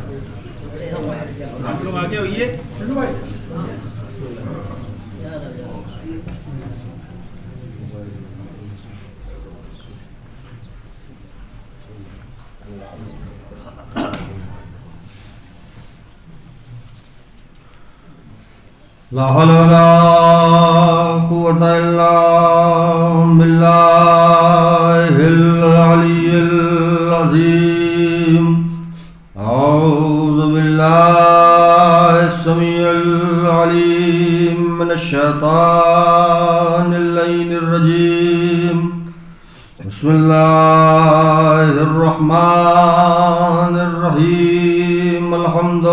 آپ لوگ آگے ہوئیے. لا حول ولا قوة إلا بالله العلي العظيم. أعوذ بالله السميع العليم من الشيطان اللعين الرجيم. بسم الله الرحمن الرحيم. الحمد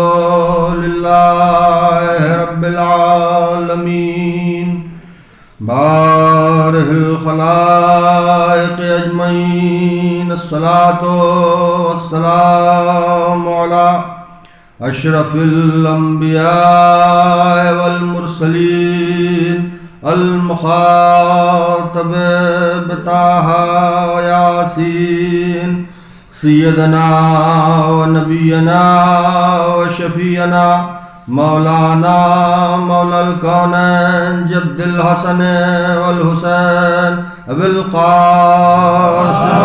لله رب العالمين بارئ الخلائق أجمعين. الصلاة والسلام على أشرف الأنبياء والمرسلين المخاطب بطه وياسين سيدنا ونبينا وشفيعنا مولانا مولى الكونين جد الحسن والحسين أبي القاسم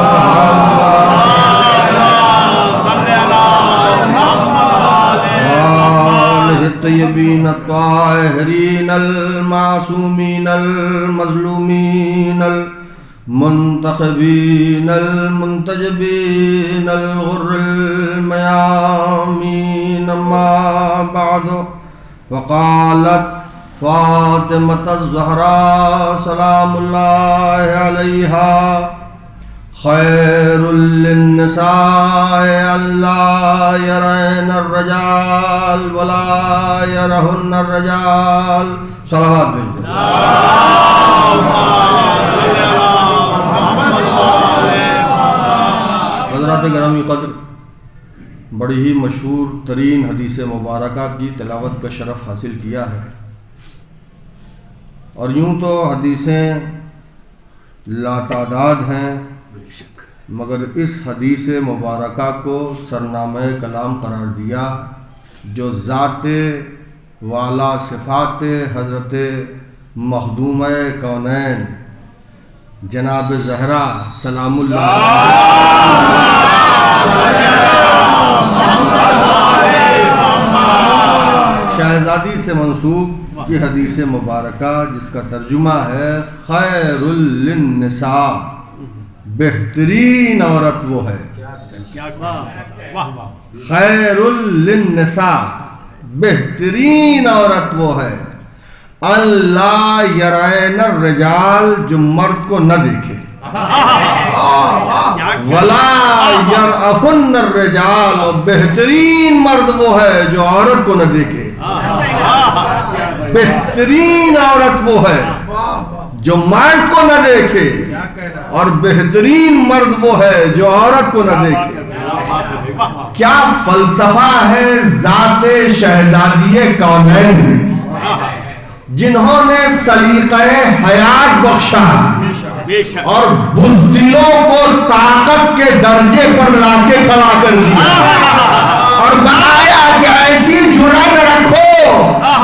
الطيبين الطاهرين المعصومين المظلومين المنتخبين المنتجبين الغر الميامين. أما بعد فقالت فاطمة الزهراء سلام الله عليها خير للنساء ألا يرين الرجال ولا يرهن الرجال. صلوات بھیجو. حضرات گرامی قدر، بڑی ہی مشہور ترین حدیث مبارکہ کی تلاوت کا شرف حاصل کیا ہے، اور یوں تو حدیثیں لاتعداد ہیں، مگر اس حدیث مبارکہ کو سرنامہ کلام قرار دیا جو ذات والا صفات حضرت مخدومہ کونین جناب زہرا سلام اللہ شہزادی سے منسوب یہ حدیث مبارکہ، جس کا ترجمہ ہے خیر للنساء، بہترین عورت وہ ہے. خیر للنساء، بہترین عورت وہ ہے. اللہ یرین الرجال، جو مرد کو نہ دیکھے. ولا یرأہن الرجال، بہترین مرد وہ ہے جو عورت کو نہ دیکھے. بہترین عورت وہ ہے جو مرد کو نہ دیکھے، اور بہترین مرد وہ ہے جو عورت کو نہ دیکھے. کیا فلسفہ ہے ذات شہزادی کونین میں، جنہوں نے سلیقہ حیات بخشا اور بزدلوں کو طاقت کے درجے پر لا کے کھڑا کر دیا، اور بتایا کہ ایسی جرأت رکھو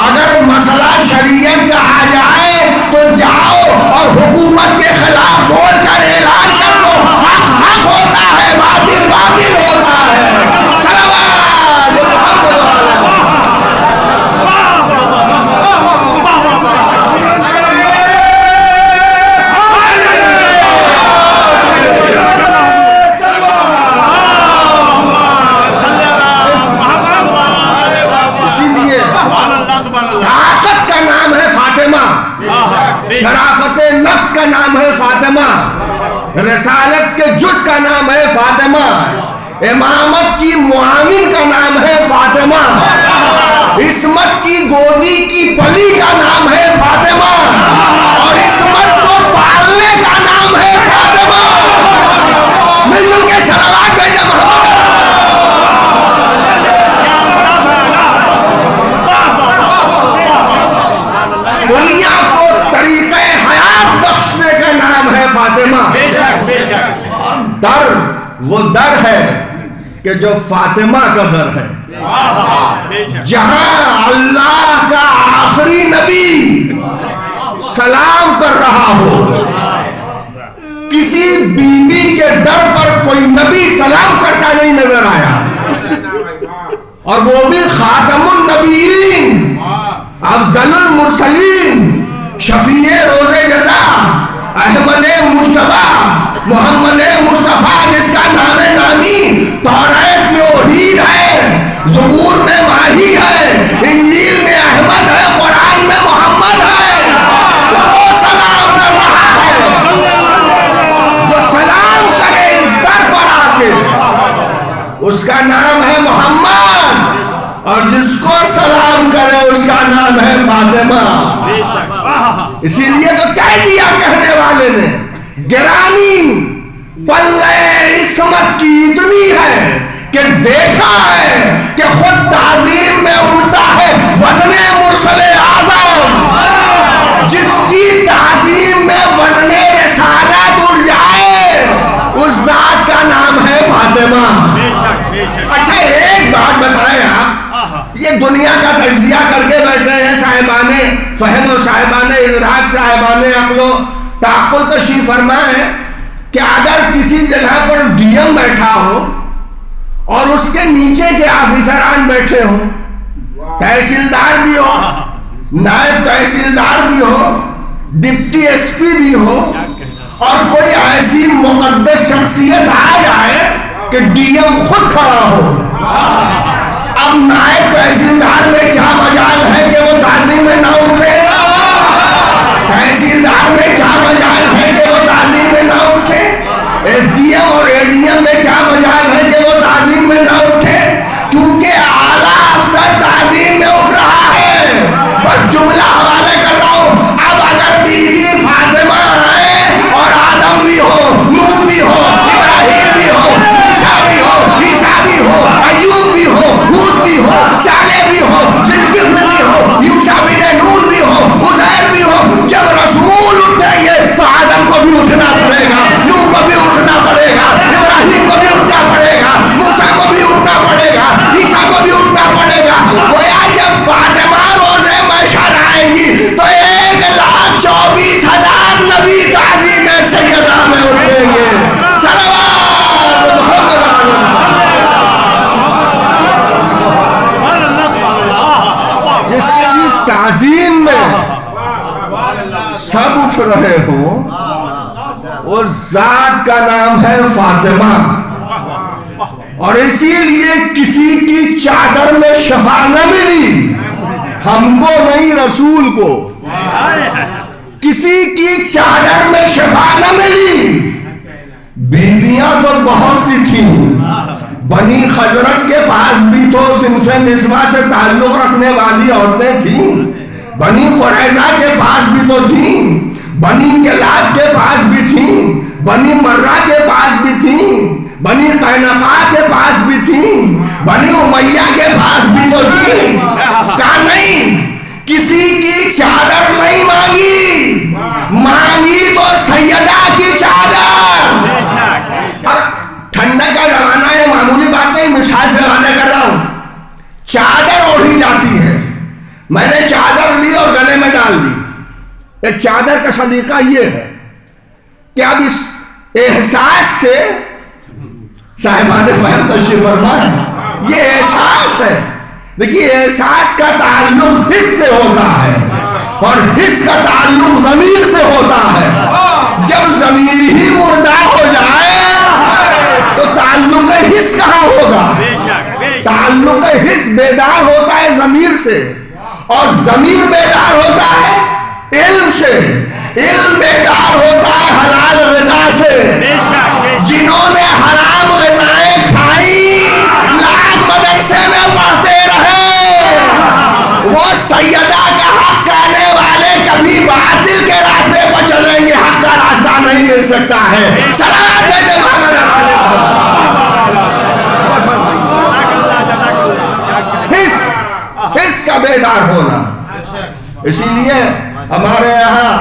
اگر مسئلہ شریعت کا آ جائے تو جاؤ اور حکومت کے خلاف بول کر اعلان کر دو، حق حق ہوتا ہے، باطل باطل ہوتا ہے. صلوات محمد علیہ. شرافت نفس کا نام ہے فاطمہ، رسالت کے جز کا نام ہے فاطمہ، امامت کی معاون کا نام ہے فاطمہ، عصمت کی گودی کی پلی کا نام ہے فاطمہ، اور عصمت کو پالنے کا نام ہے فاطمہ. مل جل کے صلوات بھیجو محمد. دنیا کو طریقہ حیات بخشنے کا نام ہے فاطمہ. اور در وہ در ہے کہ کہ جو فاطمہ کا در ہے، جہاں اللہ کا آخری نبی سلام کر رہا ہو، کسی بی بی کے در پر کوئی نبی سلام کرتا نہیں نظر آیا، اور وہ بھی خاتم النبیین، افضل المرسلین، شفیع روز جزا، احمد مجتبی، محمد مصطفیٰ، جس کا نام نامی توریت میں وحید ہے، زبور میں ماہی ہے، انجیل میں احمد ہے، قرآن میں محمد ہے، وہ سلام کر رہا ہے۔ جو سلام کرے اس در پر آ کے، اس کا نام ہے محمد، اور جس کو سلام کرے اس کا نام ہے فاطمہ۔ اسی لیے تو کہہ دیا کہنے والے نے، گرامی پلے عصمت کی اتنی ہے کہ دیکھا ہے کہ خود تعظیم میں اڑتا ہے وزن مرسل اعظم۔ جس کی تعظیم میں وزن رسالت اڑ جائے اس ذات کا نام ہے فاطمہ۔ اچھا ایک بات بتائیں آپ، یہ دنیا کا تجزیہ کر کے بیٹھے ہیں صاحبان فہم و صاحبان ادراک، صاحبان عقل و تعقل، تشریف فرما ہے کہ اگر کسی جگہ پر ڈی ایم بیٹھا ہو اور اس کے نیچے کے آفیسران بیٹھے ہوں، تحصیلدار بھی ہو، نائب تحصیلدار بھی ہو، ڈپٹی ایس پی بھی ہو، اور کوئی ایسی مقدس شخصیت آ جائے کہ ڈی ایم خود کھڑا ہو، اب نائب تحصیلدار میں کیا مجال ہے کہ وہ تعظیم میں نہ اٹھے؟ تحصیلدار میں کیا مجال ہے کہ وہ تعظیم میں نہ اٹھے؟ ایس ڈی ایم اور اے ڈی ایم میں کیا مجال ہے کہ وہ تعظیم میں نہ اٹھے؟ کیونکہ اعلیٰ افسر تعظیم میں اٹھ رہا ہے۔ بس جملہ حوالے کر رہا ہوں، اب اگر بی بی فاطمہ آئے اور آدم بھی ہو، نوح بھی ہو، ابراہیم بھی ہو، موسیٰ بھی ہو، عیسیٰ بھی ہو، ایوب بھی ہو، ہود بھی ہو، صالح بھی ہو، ذوالکفل بھی ہو، یوشع بن نون بھی ہو، عزیر بھی ہو، جب رسول اٹھیں گے تو آدم کو بھی اٹھنا پڑے گا، نوح کو بھی اٹھنا پڑے گا، ابراہیم کو بھی اٹھنا پڑے گا، موسیٰ کو بھی اٹھنا پڑے گا، عیسیٰ کو بھی اٹھنا پڑے گا۔ گویا جب فاطمہ روز محشر آئیں گی تو 1,24,000 نبی تعظیم سیدہ میں اٹھیں گے۔ صلوات محمد جس کی تعظیم میں سب اٹھ رہے ہوں، اس ذات کا نام ہے فاطمہ، اور اسی لیے کسی کی چادر میں شفا نہ ملی، ہم کو نہیں رسول کو، کسی کی چادر میں شفا نہ ملی۔ بیویاں تو بہت سی تھیں، بنی خزرج کے پاس بھی تو صنف نسوہ سے تعلق رکھنے والی عورتیں تھیں، بنی قریظہ کے پاس بھی تو تھیں، بنی کلاب کے پاس بھی تھیں، بنی مرہ کے پاس بھی تھیں، بنی قینقاع کے پاس بھی تھیں، بنی امیہ کے پاس بھی تو تھیں۔ کہا نہیں، کسی کی چادر نہیں مانگی، مانگی تو سیدہ کی چادر۔ اور ٹھنڈک کا زمانہ ہے، معمولی بات نہیں، مثال سے حوالے کر رہا ہوں، چادر اوڑھی جاتی ہے، میں نے چادر لی اور گلے میں ڈال دی۔ ایک چادر کا سلیقہ یہ ہے کہ اب اس احساس سے صاحبان فہم تشریف فرما ہے، یہ احساس ہے۔ دیکھیے احساس کا تعلق حس سے ہوتا ہے اور حس کا تعلق ضمیر سے ہوتا ہے۔ جب ضمیر ہی مردہ ہو جائے تو تعلق حس کہاں ہوگا؟ تعلق حس بیدار ہوتا ہے ضمیر سے، اور ضمیر بیدار ہوتا ہے علم سے، علم بیدار ہوتا ہے حلال غذا سے۔ جنہوں نے حرام غذائیں کھائی، لاکھ مدرسے میں پڑھتے رہے، وہ سیدہ کا حق کہنے والے کبھی باطل کے راستے پر چلیں گے، حق کا راستہ نہیں مل سکتا ہے۔ صلوات دے محمد حس کا بیدار ہونا۔ اسی لیے ہمارے یہاں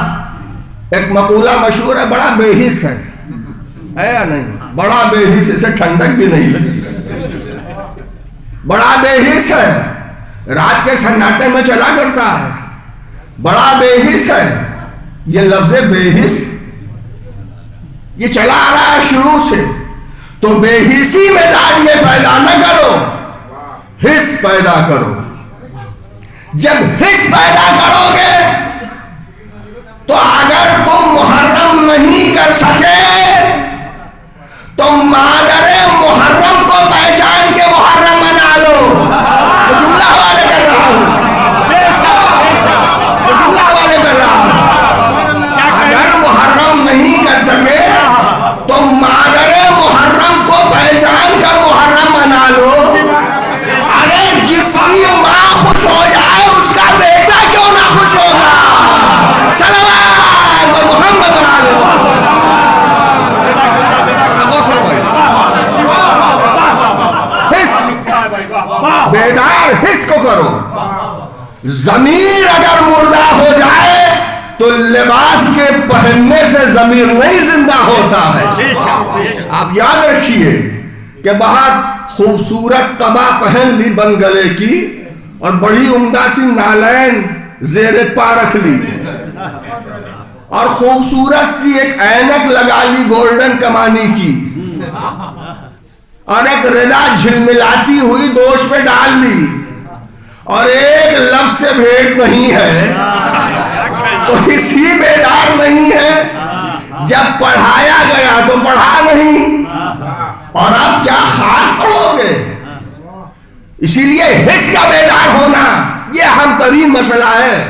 ایک مقولہ مشہور ہے، بڑا بے حس ہے یا نہیں؟ بڑا بے حس، اسے ٹھنڈک بھی نہیں لگتی۔ بڑا بے حس ہے، رات کے سناٹے میں چلا کرتا ہے، بڑا بے حس ہے. یہ لفظ بے حس یہ چلا آ رہا ہے شروع سے. تو بے حسی مزاج میں پیدا نہ کرو، حس پیدا کرو. جب حس پیدا کرو گے تو اگر تم محرم نہیں کر سکے تو مادر محرم کو پہچان کے محرم منا لو. میں جملہ حوالے کر رہا ہوں، میں جملہ حوالے کر رہا ہوں. اگر محرم نہیں کر سکے تو مادر محرم کو پہچان کر محرم منا لو. ارے جس کی ماں خوش ہو جائے اس کا بیٹا کیوں نہ خوش ہوگا. صلوات محمد بیدار حس کو کرو. ضمیر اگر مردہ ہو جائے تو لباس کے پہننے سے ضمیر نہیں زندہ ہوتا ہے. آپ یاد رکھیے کہ بہت خوبصورت قبا پہن لی بن گلے کی اور بڑی عمدہ سی نالین زیر پا رکھ لی اور خوبصورت سی ایک اینک لگا لی گولڈن کمانی کی اور ایک ردا جھلملاتی ہوئی دوش پہ ڈال لی اور ایک لفظ سے بھیٹ نہیں ہے تو اسی بیدار نہیں ہے. جب پڑھایا گیا تو پڑھا نہیں اور اب کیا خاک پڑھو گے. اسی لیے حس کا بیدار ہونا یہ اہم ترین مسئلہ ہے.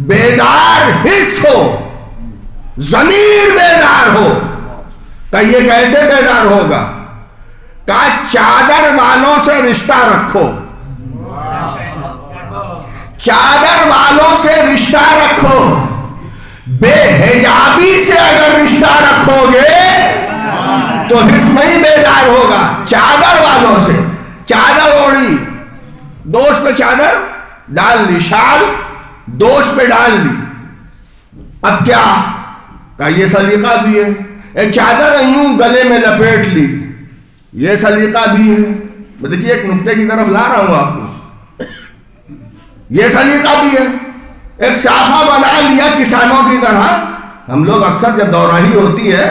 بیدار حس ہو، ضمیر بیدار ہو. کہ یہ کیسے بیدار ہوگا؟ کہا چادر والوں سے رشتہ رکھو، چادر والوں سے رشتہ رکھو. بے حجابی سے اگر رشتہ رکھو گے تو حس نہیں بیدار ہوگا. چادر والوں سے، چادر اوڑھی، دوش پہ چادر ڈال لی، شال دوش پہ ڈال لی. اب کیا کہا یہ سلیقہ بھی ہے. ایک چادر یوں گلے میں لپیٹ لی، یہ سلیقہ بھی ہے. دیکھیے ایک نقطے کی طرف لا رہا ہوں آپ کو. یہ سلیقہ بھی ہے. ایک صافہ بنا لیا کسانوں کی طرح. ہم لوگ اکثر جب دوراہی ہوتی ہے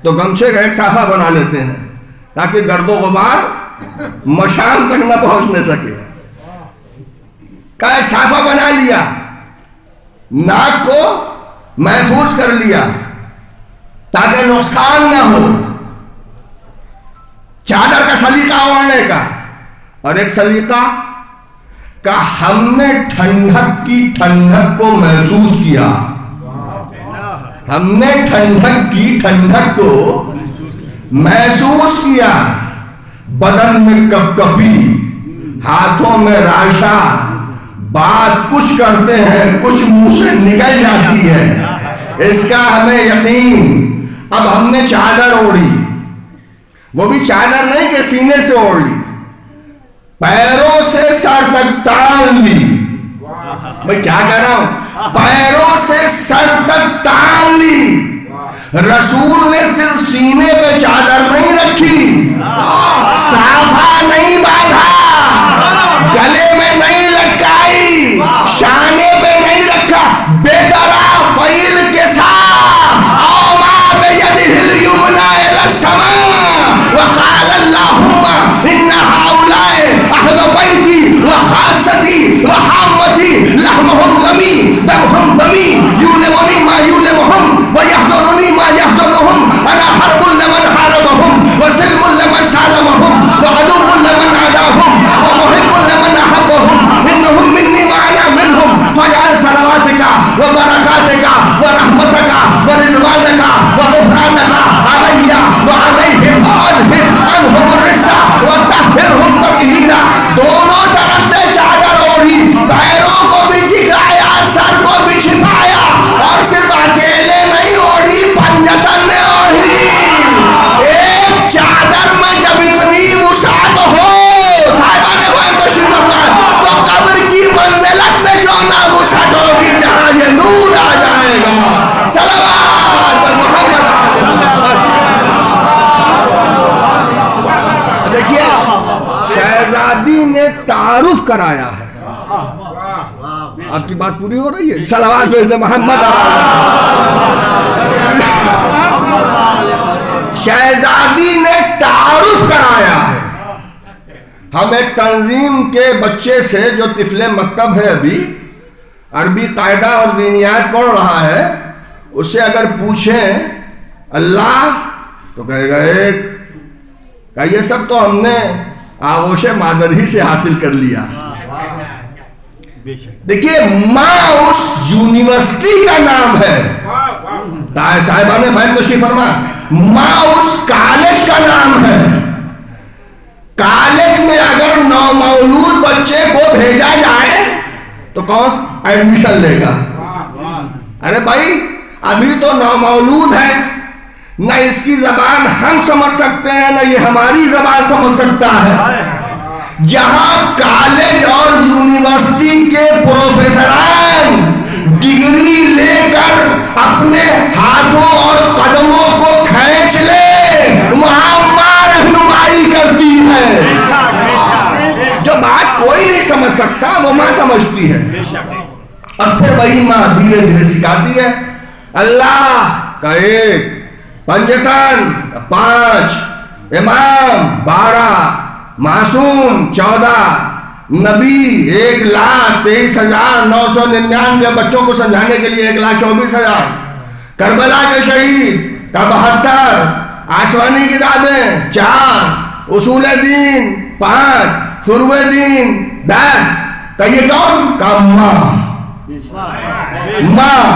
تو گمچے کا ایک صافہ بنا لیتے ہیں تاکہ گرد و غبار مشام تک نہ پہنچنے سکے. کا ایک صافہ بنا لیا، ناک کو محفوظ کر لیا تاکہ نقصان نہ ہو. چادر کا سلیقہ اوڑھنے کا. اور ایک سلیقہ کہ ہم نے ٹھنڈک کی ٹھنڈک کو محسوس کیا. ہم نے ٹھنڈک کی ٹھنڈک کو محسوس کیا. بدن میں کپ کپی، ہاتھوں میں راشا، بات کچھ کرتے ہیں کچھ منہ سے نکل جاتی ہے، اس کا ہمیں یقین. اب ہم نے چادر اوڑھی، وہ بھی چادر نہیں کہ سینے سے اوڑھ لی، پیروں سے سر تک ٹال لی. میں کیا کہہ رہا ہوں؟ پیروں سے سر تک ٹال لی. رسول نے صرف سینے پہ چادر نہیں رکھی، صافہ نہیں باندھا، گلے میں نہیں لٹکائی، شانے پہ نہیں رکھا. بے طرح فیل کے ساتھ اوما بیدہ الیمنی الی السماء وقال اللہم ان ہؤلاء اہل بیتی وخاصتی وحامتی لحمہم دمی دمہم دمی یولمنی ما یولمہم ویحزننی ما یحزنہم انا حرب لمن حاربہم وسلم لمن سالمہم وعدو لمن عاداہم تعارف کرایا ہے. آپ کی بات پوری ہو رہی ہے؟ صلوات بھیج دیں محمد. شہزادی نے تعارف کرایا ہے. ہم ایک تنظیم کے بچے سے جو طفل مکتب ہے ابھی عربی قاعدہ اور دینیات پڑھ رہا ہے, اس سے اگر پوچھیں اللہ تو کہے گا ایک. کہ یہ سب تو ہم نے آغوش مادری سے حاصل کر لیا. دیکھیے ماں اس یونیورسٹی کا نام ہے. صاحبان فہم تشریف فرما. ماں اس کالج کا نام ہے. کالج میں اگر نومولود بچے کو بھیجا جائے تو کون ایڈمیشن لے گا؟ ارے بھائی ابھی تو نومولود ہے, نہ اس کی زبان ہم سمجھ سکتے ہیں نہ یہ ہماری زبان سمجھ سکتا ہے. جہاں کالج اور یونیورسٹی کے پروفیسران ڈگری لے کر اپنے ہاتھوں اور قدموں کو کھینچ لے, وہاں ماں رہنمائی کرتی ہے. جو بات کوئی نہیں سمجھ سکتا وہ ماں سمجھتی ہے, اور پھر وہی ماں دھیرے دھیرے سکھاتی ہے. اللہ کا ایک, پنجتن 5, امام 12, معصوم 14, نبی 1,23,999 بچوں کو سمجھانے کے لیے 1,24,000, کربلا کے شہید کا 72, آسمانی کتابیں 4, اصول دین 5, فروع دین 10. کہ یہ کون؟ کا ماں. ماں.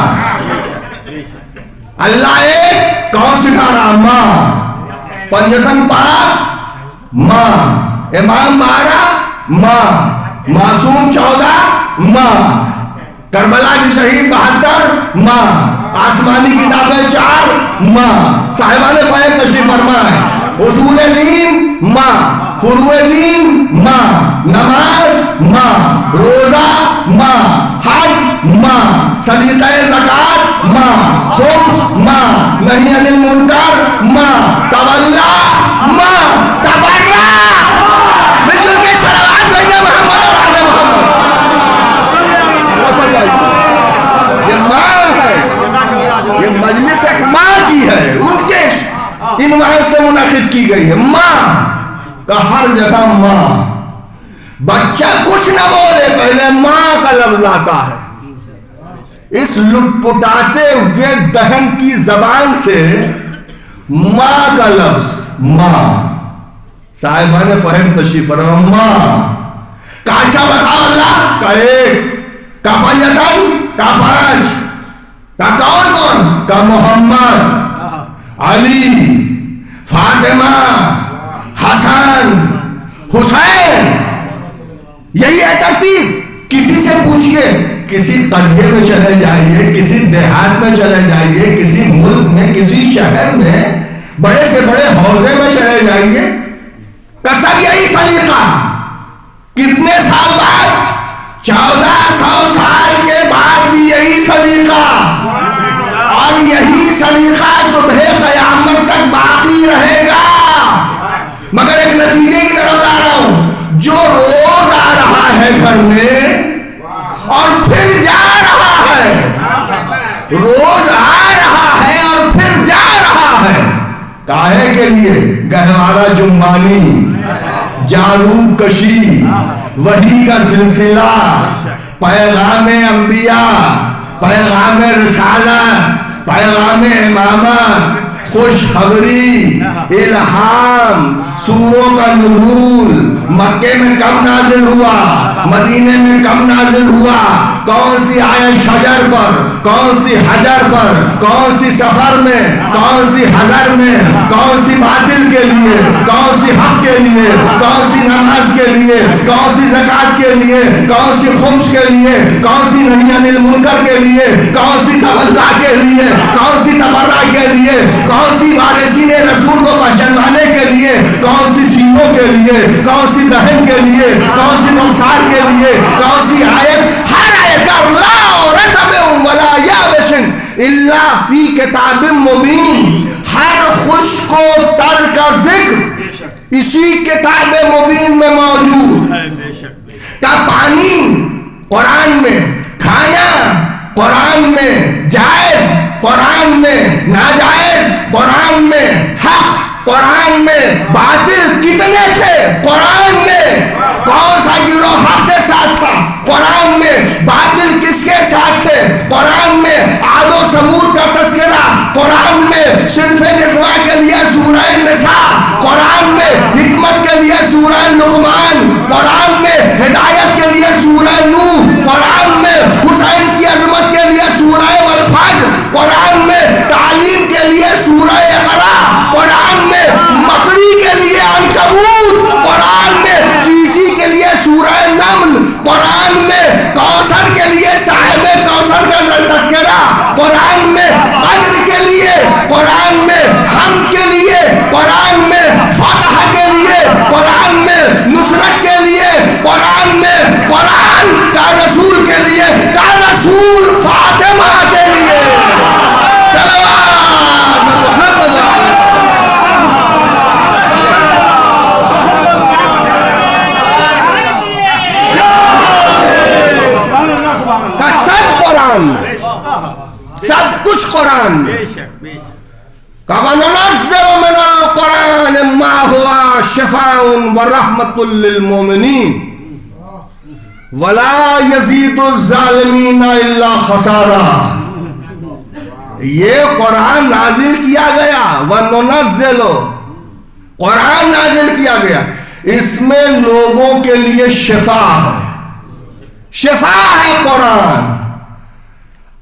اللہ ایک, کون سکھا رہا؟ ماں. پنجتن 5 ماں, امام 12 ماں, معصوم 14 ماں, کربلا کی شہید 72 ماں, آسمانی کتابیں 4 ماں. صاحبان فہم تشریف فرمائیں. اصول دین ماں, فروع دین ماں, نماز ماں, روزہ ماں, حج ماں, سلیقہ زکات ماں, خمس ماں, نہی عن المنکر ماں, تولا ماں, تبرع. مل جل کے صلوات بھیجیں محمد اور آل محمد. یہ ماں ہے, یہ مجلس ایک ماں کی ہے, ان کے عنوان سے منعقد کی گئی ہے. ماں کا ہر جگہ ماں. بچہ کچھ نہ بولے پہلے ماں کا لفظ آتا ہے. اس لٹپٹاتے ہوئے دہن کی زبان سے ماں کا لفظ ماں. صاحبان فہم تشریف فرما. ماں کا اچھا بتاؤ. اللہ کا 1, کا پنجتن, کا 5, کا کون کا محمد, علی, فاطمہ, حسن, حسین. یہی ہے ترتیب. کسی سے پوچھئے, کسی قریے میں چلے جائیے, کسی دیہات میں چلے جائیے, کسی ملک میں, کسی شہر میں, بڑے سے بڑے حوضے میں چلے جائیے, کا سب یہی سلیقہ. کتنے سال بعد؟ 1400 سال کے بعد بھی یہی سلیقہ, اور یہی سلیقہ صبح قیامت تک باقی رہے گا. مگر ایک نتیجے کی طرف لا رہا ہوں. جو روز آ رہا ہے گھر میں اور پھر جا رہا ہے, روز آ رہا ہے اور پھر جا رہا ہے, کاہے کے لیے؟ گہوارہ جمانی, جاروب کشی, وحی کا سلسلہ, پیغام انبیاء, پیغام رسالت, پیغام امامت, خوشخبری, الہام, سوروں کا نزول. مکے میں کب نازل ہوا؟ مدینے میں کب نازل ہوا؟ کون سی آیت شجر پر, کون سی حجر پر, کون سی سفر میں, کون سی حضر میں, کون سی باطل کے لیے, کون سی حق کے لیے, کون سی نماز کے لیے, کون سی زکات کے لیے, کون سی خمس کے لیے, کون سی نہی عن المنکر کے لیے, کون سی تولا کے لیے, کون سی تبرع کے لیے, کون سی وارثین رسول کو پہچانوانے کے لیے, کون سی سینوں کے لیے, کون سی دہن کے لیے, کون سی نقصان کے لیے, کون سی آیت. ہر آیت کا لا رطب ولا یابس الا فی کتاب مبین. ہر خشک و تر کا ذکر اسی کتاب مبین میں موجود. کا پانی قرآن میں، کھانا قرآن میں، جائز قرآن میں، ناجائز قرآن میں، حق قرآن میں، باطل کتنے تھے قرآن میں، کون سا گروہ حق کے ساتھ تھا قرآن میں، باطل کس کے ساتھ تھے قرآن میں، عاد و ثمود کا تذکرہ قرآن میں، صنف نسواء کے لیے سورہ نساء قرآن میں، حکمت کے لیے سورہ لقمان قرآن میں، ہدایت کے لیے سورہ نوح قرآن میں، حسین کی عظمت کے لیے سورہ والفجر قرآن میں، تعلیم کے لیے سورہ اقرا قرآن میں، مکڑی کے لیے عنکبوت قرآن میں، چیٹی کے لیے سورہ نمل قرآن میں، کوثر کے لیے صاحب کوثر کا تذکرہ قرآن میں، قدر کے لیے قرآن میں، ہم کے لیے قرآن میں، فتح کے لیے قرآن میں، نصرت کے لیے قرآن میں، قرآن کا رسول کے لیے، کا رسول فاطمہ کے لیے صلوات محمد کا سب قرآن سب کچھ قرآن وَنُنَزِّلُ مِنَ الْقُرْآنِ مَا هُوَ شِفَاءٌ وَرَحْمَةٌ لِّلْمُؤْمِنِينَ وَلَا يَزِيدُ الظَّالِمِينَ إِلَّا خَسَارًا۔ یہ قرآن نازل کیا گیا، وَنُنَزِّلُ قرآن نازل کیا گیا، اس میں لوگوں کے لیے شفا ہے، شفا ہے قرآن۔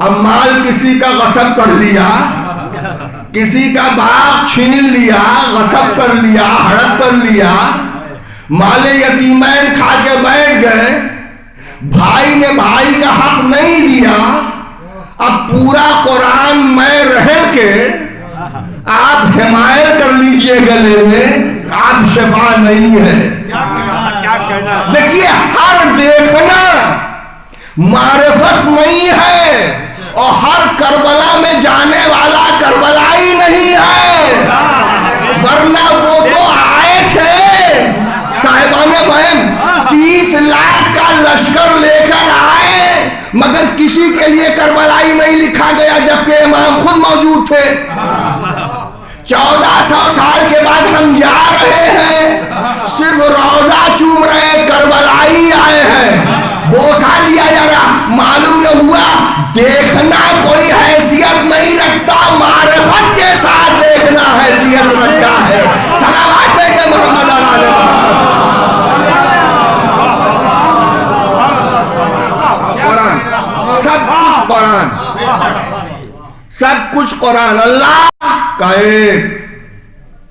اب مال کسی کا غصب کر لیا، کسی کا باغ چھین لیا، غصب کر لیا، ہڑپ کر لیا، مال یتیمین کھا کے بیٹھ گئے، بھائی نے بھائی کا حق نہیں دیا، اب پورا قرآن میں رہ کے آپ حمایت کر لیجئے گلے میں، آپ شفا نہیں ہے۔ دیکھیے ہر دیکھنا معرفت نہیں ہے، اور ہر کربلا میں جانے والا کربلائی نہیں ہے، ورنہ وہ تو آئے تھے صاحبان فہم 30 لاکھ کا لشکر لے کر آئے، مگر کسی کے لیے کربلائی نہیں لکھا گیا جبکہ امام خود موجود تھے۔ 1400 سال کے بعد ہم جا رہے ہیں، صرف روزہ چوم رہے، کربلائی آئے ہیں، بوسا لیا جا رہا، معلوم یہ ہوا دیکھنا کوئی حیثیت نہیں رکھتا، معرفت کے ساتھ دیکھنا حیثیت رکھتا ہے۔ صلوات بھیجے محمد علی محمد۔ قرآن سب کچھ قرآن، سب کچھ قرآن، اللہ کا ایک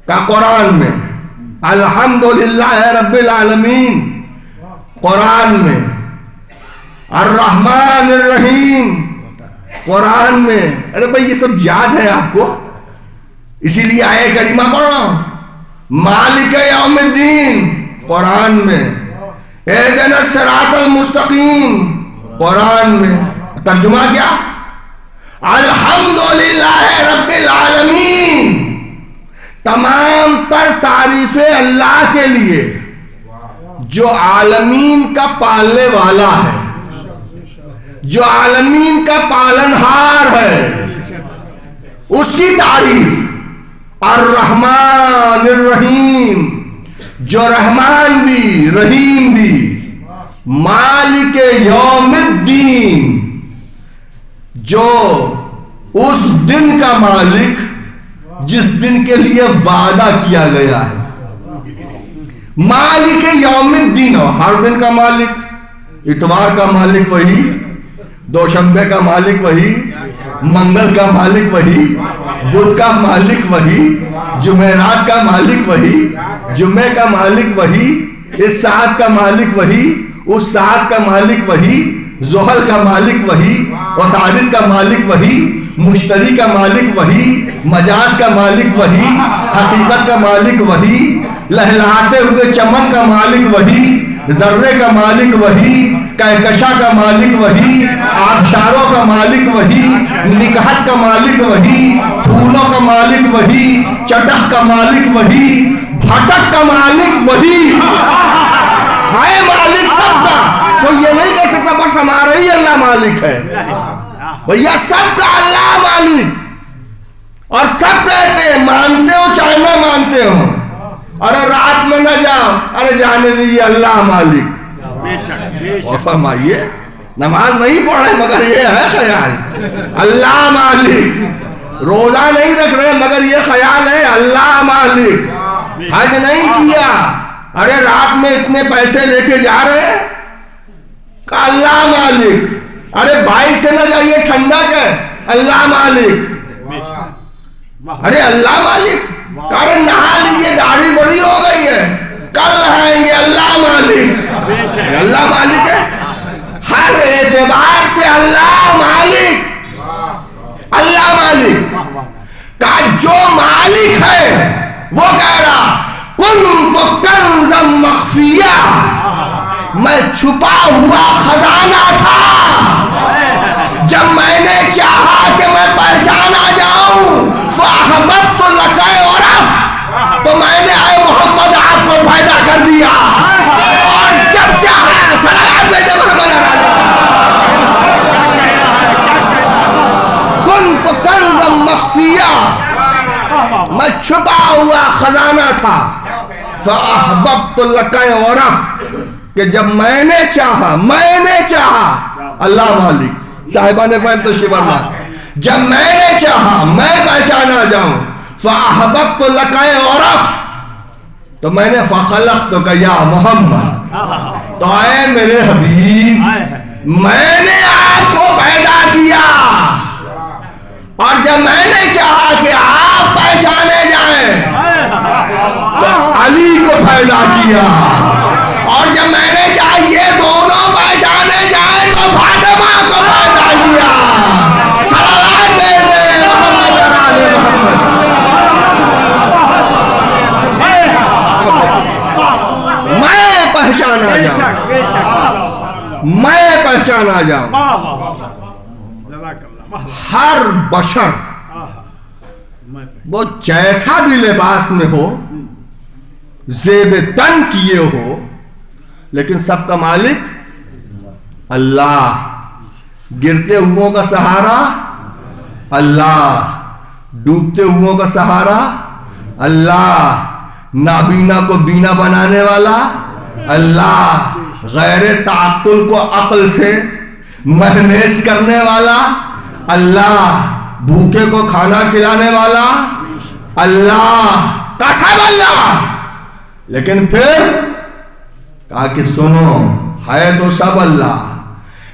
کا قرآن میں، الحمدللہ رب العالمین قرآن میں، الرحمن الرحیم قرآن میں۔ ارے بھائی یہ سب یاد ہے آپ کو، اسی لیے آئے کریمہ پڑھ رہا ہوں۔ مالک یوم الدین قرآن میں، اہدنا الصراط المستقیم قرآن میں، ترجمہ کیا؟ الحمدللہ رب العالمین، تمام پر تعریفیں اللہ کے لیے جو عالمین کا پالنے والا ہے، جو عالمین کا پالنہار ہے، اس کی تعریف۔ الرحمن الرحیم، جو رحمان بھی رحیم بھی، مالک یوم الدین، جو اس دن کا مالک جس دن کے لیے وعدہ کیا گیا ہے، مالک یوم الدین، ہر دن کا مالک، اتوار کا مالک وہی، دوشنبے کا مالک وہی، منگل کا مالک وہی، بدھ کا مالک وہی، جمعرات کا مالک وہی، جمعے کا مالک وہی، اس ساعت کا مالک وہی، اس ساعت کا مالک وہی، زحل کا مالک وہی، عطارد کا مالک وہی، مشتری کا مالک وہی، مجاز کا مالک وہی، حقیقت کا مالک وہی، لہلاتے ہوئے چمن کا مالک وہی، ذرے کا مالک وہی، کہکشاں کا مالک وہی، آبشاروں کا مالک وہی، نکہت کا مالک وہی، پھولوں کا مالک وہی، چٹخ کا مالک وہی، بھٹک کا مالک وہی۔ ہے مالک سب کا. تو یہ نہیں کہہ سکتا بس ہمارا ہی اللہ مالک ہے. بھیا سب کا اللہ مالک. اور سب کہتے ہیں مانتے ہو چاہے نہ مانتے ہو. ارے رات میں نہ جاؤ, ارے جانے دیجیے اللہ مالک. اور فرمائیے نماز نہیں پڑھ رہے مگر یہ ہے خیال اللہ مالک. روزہ نہیں رکھ رہے مگر یہ خیال ہے اللہ مالک. حج نہیں کیا, ارے رات میں اتنے پیسے لے کے جا رہے کہ اللہ مالک. ارے بائک سے نہ جائیے ٹھنڈک ہے اللہ مالک. ارے اللہ مالک. ارے نہا لیجیے داڑھی بڑی ہو گئی ہے کل نہائیں گے اللہ مالک. اللہ مالک ہے ہر اعتبار سے اللہ مالک. اللہ مالک کا جو مالک ہے وہ کہہ رہا کنت کنزا مخفیہ, میں چھپا ہوا خزانہ تھا. جب میں نے چاہا کہ میں پہچانا جاؤں فاحببت لک عرف, تو میں نے اے محمد آپ کو پیدا کر دیا. اور جب چاہا صلوات بھیجے محمد کنت کنزا مخفیہ, میں چھپا ہوا خزانہ تھا. فاحببت لک عرف, کہ جب میں نے چاہا اللہ مالک. صاحبان فہم تشریف فرما, جب میں نے چاہا میں پہچانا جاؤں فاحببت لک عرف, تو میں نے فخلقتک یا محمد, تو اے میرے حبیب میں نے آپ کو پیدا کیا. اور جب میں نے چاہا کہ آپ پہچانے جائیں تو علی کو پیدا کیا. اور جب میں نے چاہا یہ دونوں پہچانے جائیں تو فاطمہ کو پیدا کیا. صلوات دے محمد آل محمد. میں پہچانا جاؤں, میں پہچانا جاؤں. ہر بشر وہ جیسا بھی لباس میں ہو, زیب تن کیے ہو, لیکن سب کا مالک اللہ. گرتے ہوئوں کا سہارا اللہ, ڈوبتے ہوئوں کا سہارا اللہ, نابینا کو بینا بنانے والا اللہ, غیر تعقل کو عقل سے مہمیز کرنے والا اللہ, بھوکے کو کھانا کھلانے والا اللہ کا سب اللہ. لیکن پھر کہا کہ سنو ہے تو سب اللہ,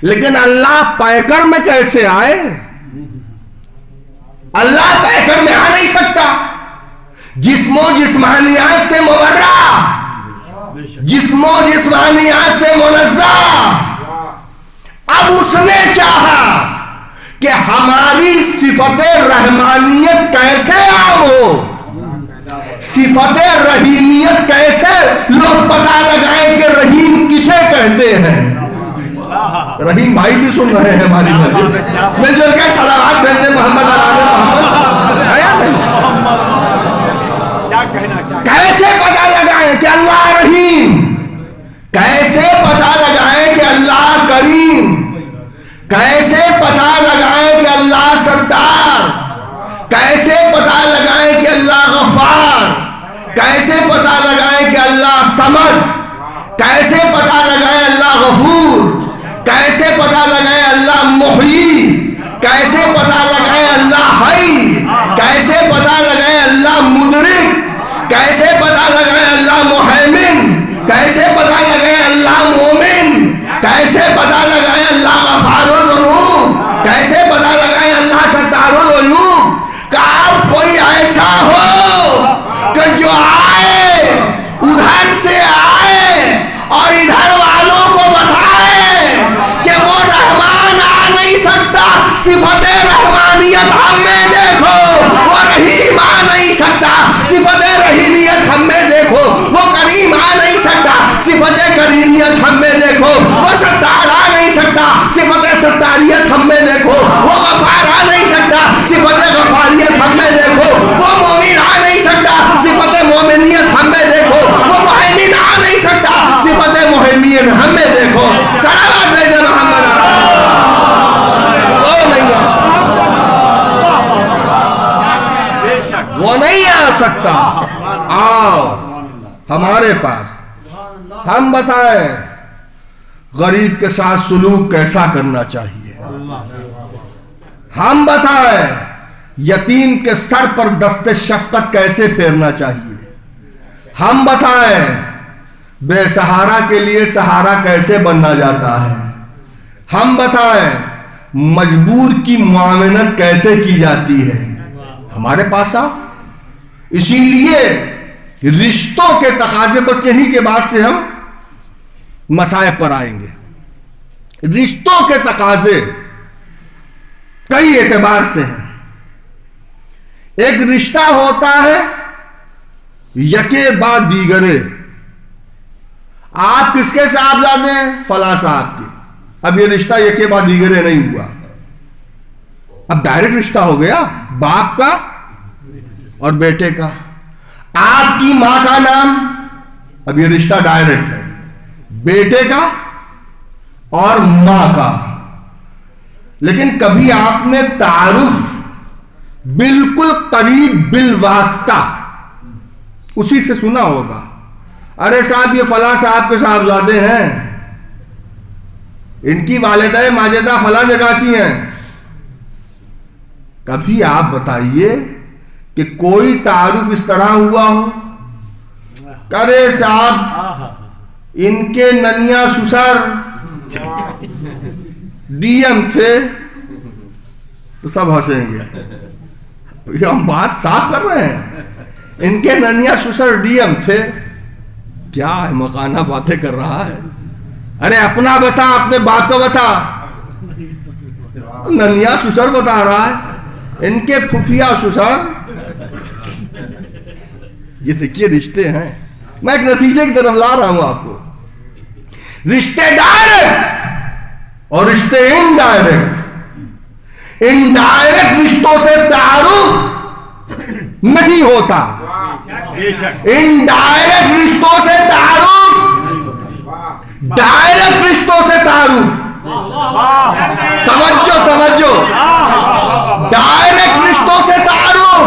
لیکن اللہ پیکر میں کیسے آئے؟ اللہ پیکر میں آ نہیں سکتا. جسم و جسمانیات سے مبرہ, جسم و جسمانیات سے منزہ. اب اس نے چاہا کہ ہماری صفت رحمانیت کیسے عام ہو, صفت رحیمیت کیسے لوگ پتہ لگائیں کہ رحیم کسے کہتے ہیں. رحیم بھائی بھی سن رہے ہیں ہماری مجلس, مل جل کے صلوات بھیجتے محمد علی محمد. کیسے پتہ لگائیں کہ اللہ رحیم, کیسے پتہ لگائیں کہ اللہ کریم, کیسے پتہ لگائیں کہ اللہ ستار, کیسے پتہ لگائیں کہ اللہ غفار, کیسے پتہ لگائیں کہ اللہ صمد, کیسے پتہ لگائیں اللہ غفور, کیسے پتہ لگائیں اللہ محیی, کیسے پتہ لگائیں اللہ حی, کیسے پتہ لگائیں اللہ مدرک, کیسے پتہ لگائیں اللہ مہیمن, کیسے پتہ لگائیں اللہ مومن, کیسے پتہ لگائیں اللہ غفار الذنوب, کیسے پتہ لگائیں اللہ ستار العیوب. کہ آپ کوئی ایسا ہو کہ جو آئے ادھر سے آئے اور ادھر والوں کو بتائے کہ وہ رحمان آ نہیں سکتا, صفت رحمانیت ہم میں دیکھو. وہ رحیم آ نہیں سکتا, صفت رحیمیت ہم میں دیکھو. وہ کریم آ نہیں سکتا, صفت کریمیت ہم میں دیکھو. وہ ستار آ نہیں سکتا, صفت ستاریت ہم میں دیکھو. وہ غفار آ نہیں سکتا, صفت غفاریت ہم میں دیکھو. وہ مومن آ نہیں سکتا, صفت مومنیت ہم میں دیکھو. وہ مہیمن آ نہیں سکتا, صفت ہمارے پاس. ہم بتائیں غریب کے ساتھ سلوک کیسا کرنا چاہیے. ہم بتائیں یتیم کے سر پر دست شفقت کیسے پھیرنا چاہیے. ہم بتائیں بے سہارا کے لیے سہارا کیسے بننا جاتا ہے. ہم بتائیں مجبور کی معاونت کیسے کی جاتی ہے. ہمارے پاس آؤ. اسی لیے رشتوں کے تقاضے، بس یہی کے بعد سے ہم مسائل پر آئیں گے. رشتوں کے تقاضے کئی اعتبار سے ہیں. ایک رشتہ ہوتا ہے یکے بعد دیگرے. آپ کس کے صاحبزادے ہیں؟ فلاں صاحب کے. اب یہ رشتہ یکے بعد دیگرے نہیں ہوا، اب ڈائریکٹ رشتہ ہو گیا باپ کا اور بیٹے کا. آپ کی ماں کا نام، اب یہ رشتہ ڈائریکٹ ہے بیٹے کا اور ماں کا. لیکن کبھی آپ نے تعارف بالکل قریب بالواسطہ اسی سے سنا ہوگا. ارے صاحب یہ فلاں صاحب کے صاحبزادے ہیں، ان کی والدہ ماجدہ فلاں جگہ کی ہیں. کبھی آپ بتائیے کہ کوئی تعارف اس طرح ہوا ہو؟ ارے صاحب ان کے ننیا سسر ڈی ایم تھے، تو سب ہنسیں گے. یہ ہم بات صاف کر رہے ہیں. ان کے ننیا سسر ڈی ایم تھے. کیا ہے مکانہ باتیں کر رہا ہے. ارے اپنا بتا، اپنے باپ کا بتا. ننیا سسر بتا رہا ہے، ان کے پھوپھیا سسر. یہ دیکھیے رشتے ہیں. میں ایک نتیجے کی طرف لا رہا ہوں آپ کو. رشتے ڈائریکٹ اور رشتے انڈائریکٹ. انڈائریکٹ رشتوں سے تعارف نہیں ہوتا. انڈائریکٹ رشتوں سے تعارف، ڈائریکٹ رشتوں سے تعارف. توجہ توجہ. ڈائریکٹ رشتوں سے تعارف.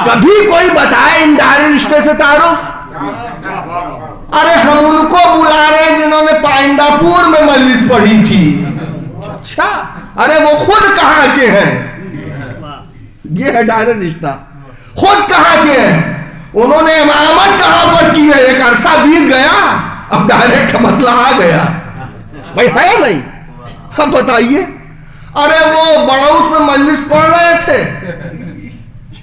کبھی کوئی بتائے انڈائریکٹ رشتے سے تعارف؟ ارے ہم ان کو بلا رہے ہیں جنہوں نے پائنڈا پور میں مجلس پڑھی تھی. اچھا، ارے وہ خود کہاں کے ہیں؟ یہ ہے ڈائریکٹ رشتہ. خود کہاں کے ہیں؟ انہوں نے امامت کہاں پر کی ہے؟ ایک عرصہ بیت گیا، اب ڈائریکٹ کا مسئلہ آ گیا. بھائی ہے نہیں؟ اب بتائیے. ارے وہ بڑوت میں مجلس پڑھ رہے تھے،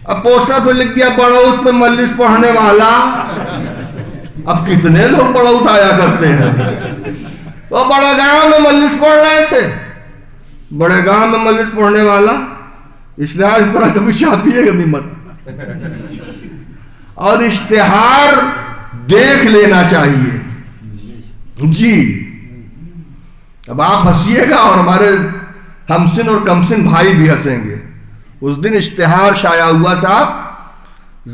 اب پوسٹر پہ لکھ دیا بڑوت میں مجلس پڑھنے والا. اب کتنے لوگ بڑوت آیا کرتے ہیں. وہ بڑے گاؤں میں مجلس پڑھ رہے تھے، بڑے گاؤں میں مجلس پڑھنے والا. اشتہار اس طرح کبھی چھاپیے کبھی مت. اور اشتہار دیکھ لینا چاہیے. جی اب آپ ہنسیے گا اور ہمارے ہمسن اور کمسن بھائی بھی ہنسیں گے. اس دن اشتہار شائع ہوا صاحب،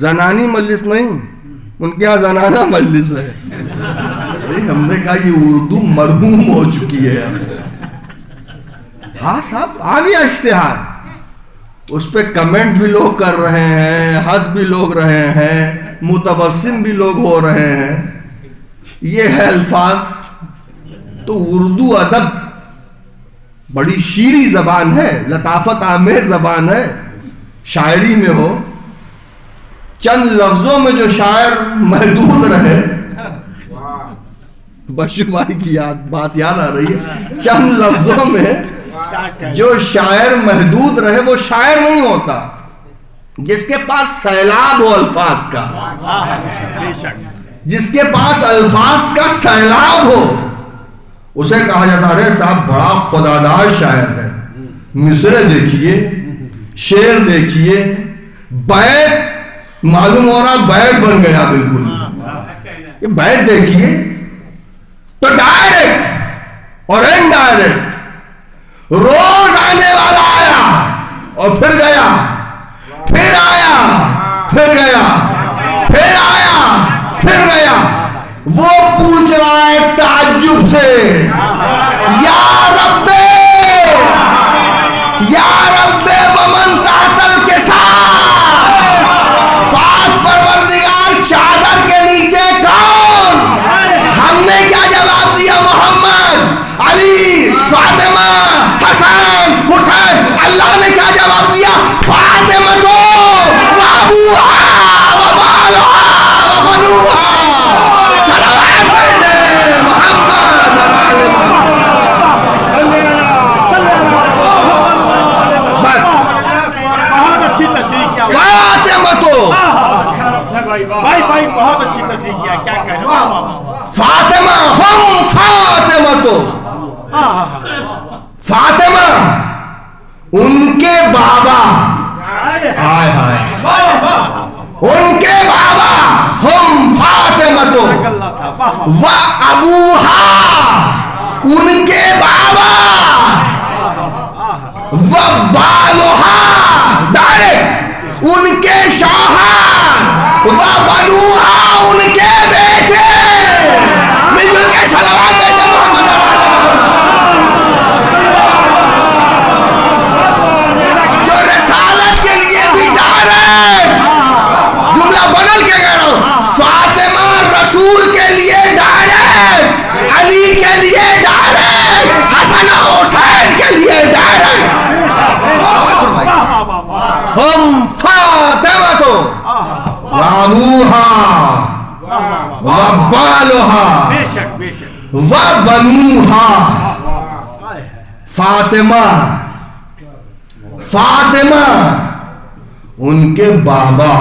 زنانی مجلس نہیں، ان کے یہاں زنانہ مجلس ہے. ہم نے کہا یہ اردو مرحوم ہو چکی ہے. ہاں صاحب آ گیا اشتہار. اس پہ کمنٹ بھی لوگ کر رہے ہیں، ہنس بھی لوگ رہے ہیں، متبسم بھی لوگ ہو رہے ہیں. یہ ہے الفاظ. تو اردو ادب بڑی شیریں زبان ہے، لطافت آمیز زبان ہے. شاعری میں ہو چند لفظوں میں جو شاعر محدود رہے. بشو بھائی کی بات یاد آ رہی ہے. چند لفظوں میں جو شاعر محدود رہے وہ شاعر نہیں ہوتا. جس کے پاس سیلاب ہو الفاظ کا، جس کے پاس الفاظ کا سیلاب ہو، اسے کہا جاتا ہے صاحب بڑا خداداد شاعر ہے. مصرے دیکھیے، شعر دیکھیے، بیت معلوم ہو رہا بیت بن گیا بالکل. یہ بیت دیکھیے. تو ڈائریکٹ اور انڈائریکٹ. روز آنے والا آیا اور پھر گیا، پھر آیا پھر گیا، پھر آیا پھر گیا. وہ پوچھ رہا ہے تعجب سے، یا رب ومن تحت الکساء، پاک پروردگار چادر کے نیچے فاطمہ ان کے بابا، ہائے ہائے، ان کے بابا ہم فاطمہ و ابوہا، ان کے بابا و بالوہا، ڈائریکٹ ان کے شوہر و بنوہا، ان کے بیٹے، مل جل کے صلوات بیٹے محمد جو رسالت کے لیے بھی ڈائریکٹ، جملہ بدل کے کہہ رہا ہوں، فاطمہ رسول کے لیے ڈائریکٹ، علی کے لیے ڈائریکٹ، حسن حسین کے لیے ڈائریکٹ، ہم فاطمہ تو وابوہا وبالوہا وبنوہا، فاطمہ ان کے بابا.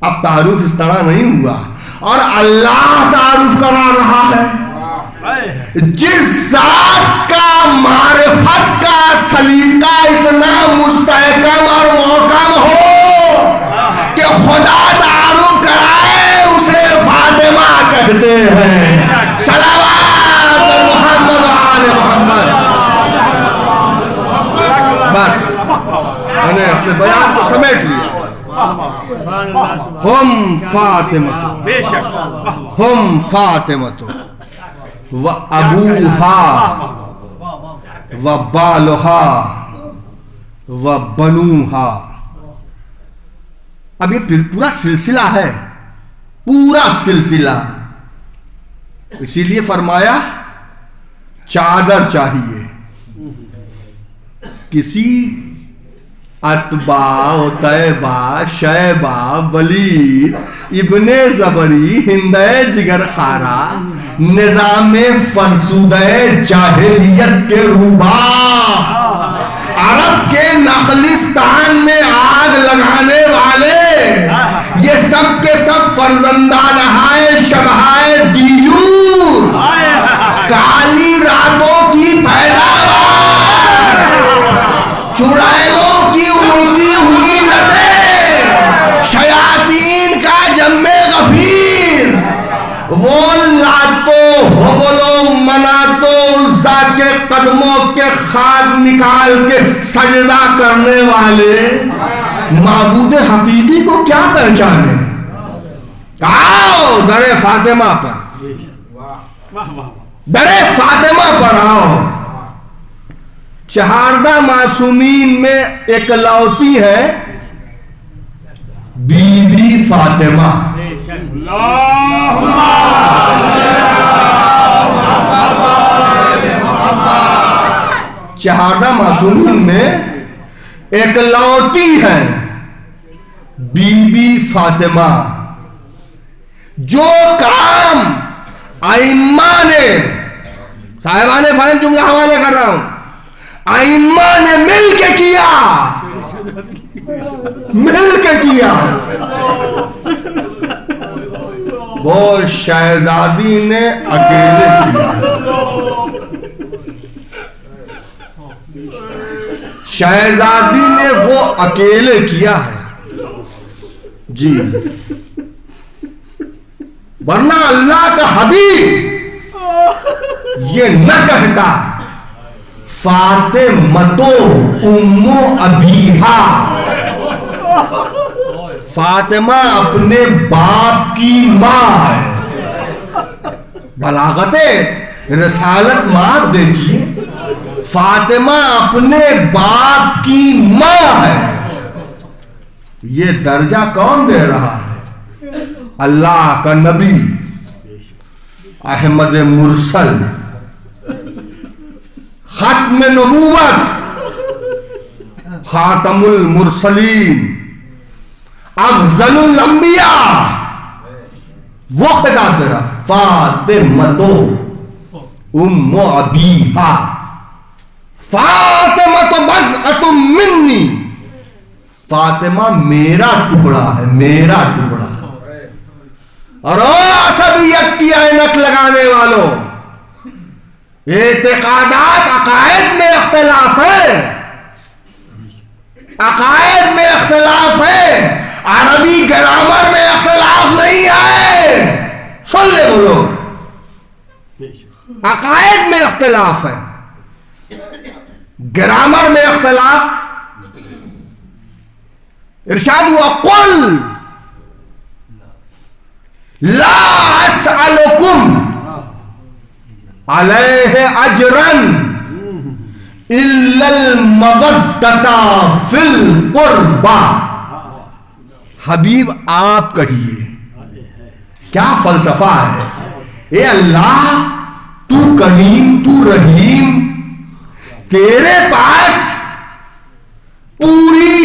اب تعارف اس طرح نہیں ہوا، اور اللہ تعارف کرا رہا ہے، جس ذات کا معرفت کا سلیقہ اتنا مستحکم اور محکم ہو کہ خدا تعارف کرائے اسے فاطمہ کہتے ہیں. صلوات محمد آل محمد. بس میں نے اپنے بیان کو سمیٹ لیا. ہم فاطمہ و ابوہا و بالوہا و بنوہا. اب یہ پورا سلسلہ ہے، پورا سلسلہ. اسی لیے فرمایا چادر چاہیے. کسی اتبا و طیبہ شیبہ ولید ابن زبری ہندے جگر خارا نظام فرسودہ جاہلیت کے روبا، عرب کے نخلستان میں آگ لگانے والے، یہ سب کے سب فرزندان ہائے شبہائے دیجور، کالی راتوں کی پیداوار، چڑیلوں کی اڑتی ہوئی لتیں، شیاطین کا جم غفیر، وہ لاتو حبلو مناتو عزا کے قدموں کے خاک نکال کے سجدہ کرنے والے معبود حقیقی کو کیا پہچانے. آؤ در فاطمہ پر، در فاطمہ پر آؤ. چہاردہ معصومین میں ایک لوتی ہے بی بی فاطمہ. چہاردہ معصومین میں ایک لوتی ہے بی بی فاطمہ، جو کام ائمہ نے، صاحبان فہم جملہ حوالے کر رہا ہوں، ائمہ نے مل کے کیا، وہ شہزادی نے اکیلے کیا. شہزادی نے وہ اکیلے کیا ہے جی. ورنہ اللہ کا حبیب یہ نہ کہتا فاطمہ ام ابیہا، فاطمہ اپنے باپ کی ماں ہے. بلاغت رسالت ماں دیکھیے، فاطمہ اپنے باپ کی ماں ہے. یہ درجہ کون دے رہا ہے؟ اللہ کا نبی احمد مرسل، ختم نبوت، خاتم المرسلین، افضل الانبیاء، وہ خطاب دے رہا فاطمہ ام ابیہا، فاطمہ بضعۃ منی، فاطمہ میرا ٹکڑا ہے، میرا ٹکڑا. اور عصبیت کی اینک لگانے والوں، اعتقادات عقائد میں اختلاف ہے، عقائد میں اختلاف ہے، عربی گرامر میں اختلاف نہیں ہے. سن لے وہ لوگ، عقائد میں اختلاف ہے، گرامر میں اختلاف. ارشاد ہوا قل لا اسألکم علیہ اجرا الا المودۃ فی القربى. حبیب آپ کہیے، کیا فلسفہ ہے. اے اللہ، تو کریم، تو رحیم، تیرے پاس پوری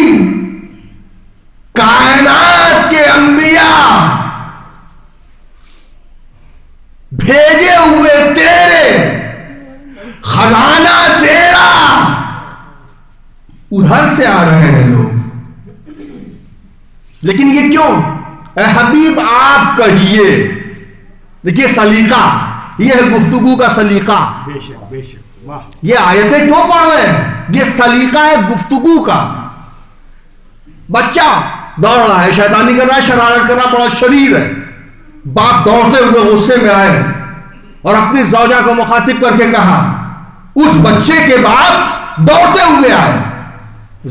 کائنات کے انبیاء بھیجے ہوئے تیرے، خزانہ تیرا، ادھر سے آ رہے ہیں لوگ. لیکن یہ کیوں؟ اے حبیب آپ کہیے. دیکھیے سلیقہ، یہ ہے گفتگو کا سلیقہ. بے شک بے شک، واہ. یہ آیتیں کیوں پڑھ رہے ہیں؟ یہ سلیقہ ہے گفتگو کا. بچہ دوڑ رہا ہے، شیطانی کر رہا ہے، شرارت کر رہا، بڑا شریر ہے. باپ دوڑتے ہوئے غصے میں آئے اور اپنی زوجہ کو مخاطب کر کے کہا، اس بچے کے باپ دوڑتے ہوئے آئے،